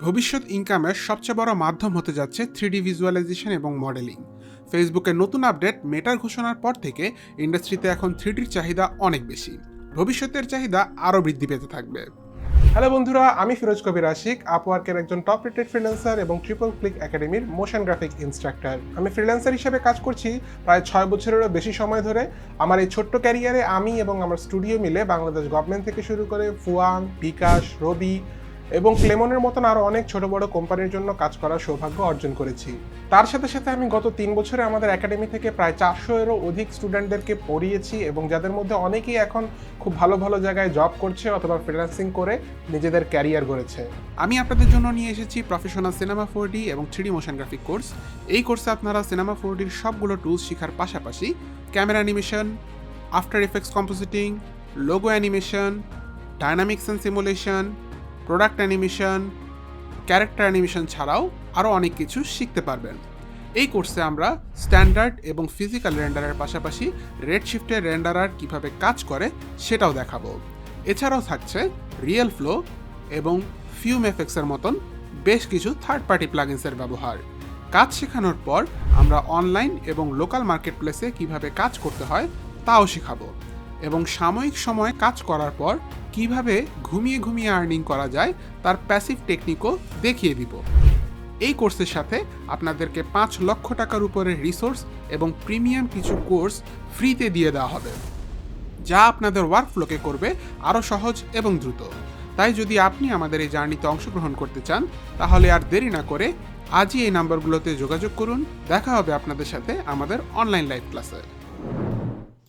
ভবিষ্যৎ ইনকামের সবচেয়ে বড় মাধ্যম হতে যাচ্ছে 3D ভিজুয়ালাইজেশন এবং মডেলিং। ফেসবুকের নতুন আপডেট মেটার ঘোষণার পর থেকে ইন্ডাস্ট্রিতে এখন 3Dর চাহিদা অনেক বেশি। ভবিষ্যতের চাহিদা আরও বৃদ্ধি পেতে থাকবে। হ্যালো বন্ধুরা, আমি ফিরোজ কবির আশিক, আপওয়ার্কের একজন টপ রেটেড ফ্রিল্যান্সার এবং ট্রিপল ক্লিক একাডেমির মোশন গ্রাফিক ইনস্ট্রাক্টর। আমি ফ্রিল্যান্সার হিসেবে কাজ করছি প্রায় 6 বছরেরও বেশি সময় ধরে। আমার এই ছোট্ট ক্যারিয়ারে আমি এবং আমার স্টুডিও মিলে বাংলাদেশ গভর্নমেন্ট থেকে শুরু করে ফুয়াং, বিকাশ, রবি এবং ক্লেমনের মতন আরও অনেক ছোট বড় কোম্পানির জন্য কাজ করার সৌভাগ্য অর্জন করেছি। তার সাথে সাথে আমি গত 3 বছরে আমাদের একাডেমি থেকে প্রায় 400-এরও অধিক স্টুডেন্টদেরকে পড়িয়েছি এবং যাদের মধ্যে অনেকেই এখন খুব ভালো ভালো জায়গায় জব করছে অথবা ফ্রিল্যান্সিং করে নিজেদের ক্যারিয়ার গড়েছে। আমি আপনাদের জন্য নিয়ে এসেছি প্রফেশনাল সিনেমা 4D এবং 3D মোশন গ্রাফিক কোর্স। এই কোর্সে আপনারা সিনেমা 4Dর সবগুলো টুলস শেখার পাশাপাশি camera animation, after effects compositing, logo animation, dynamics and simulation, product animation, character animation ছাড়াও আরও অনেক কিছু শিখতে পারবেন। এই কোর্সে আমরা স্ট্যান্ডার্ড এবং ফিজিক্যাল রেন্ডারের পাশাপাশি রেড শিফটের রেন্ডারার কীভাবে কাজ করে সেটাও দেখাবো। এছাড়াও থাকছে রিয়েল ফ্লো এবং ফিউম এফেক্টসের মতন বেশ কিছু থার্ড পার্টি প্লাগইনসের ব্যবহার। কাজ শেখানোর পর আমরা অনলাইন এবং লোকাল মার্কেট প্লেসে কীভাবে কাজ করতে হয় তাও শেখাবো এবং সাময়িক সময় কাজ করার পর কিভাবে ঘুমিয়ে ঘুমিয়ে আর্নিং করা যায় তার প্যাসিভ টেকনিকও দেখিয়ে দিব। এই কোর্সের সাথে আপনাদেরকে 5 লক্ষ টাকার উপরে রিসোর্স এবং প্রিমিয়াম কিছু কোর্স ফ্রিতে দিয়ে দেওয়া হবে, যা আপনাদের ওয়ার্কফ্লোকে করবে আরও সহজ এবং দ্রুত। তাই যদি আপনি আমাদের এই জার্নিতে অংশগ্রহণ করতে চান তাহলে আর দেরি না করে আজই এই নাম্বারগুলোতে যোগাযোগ করুন। দেখা হবে আপনাদের সাথে আমাদের অনলাইন লাইভ ক্লাসে।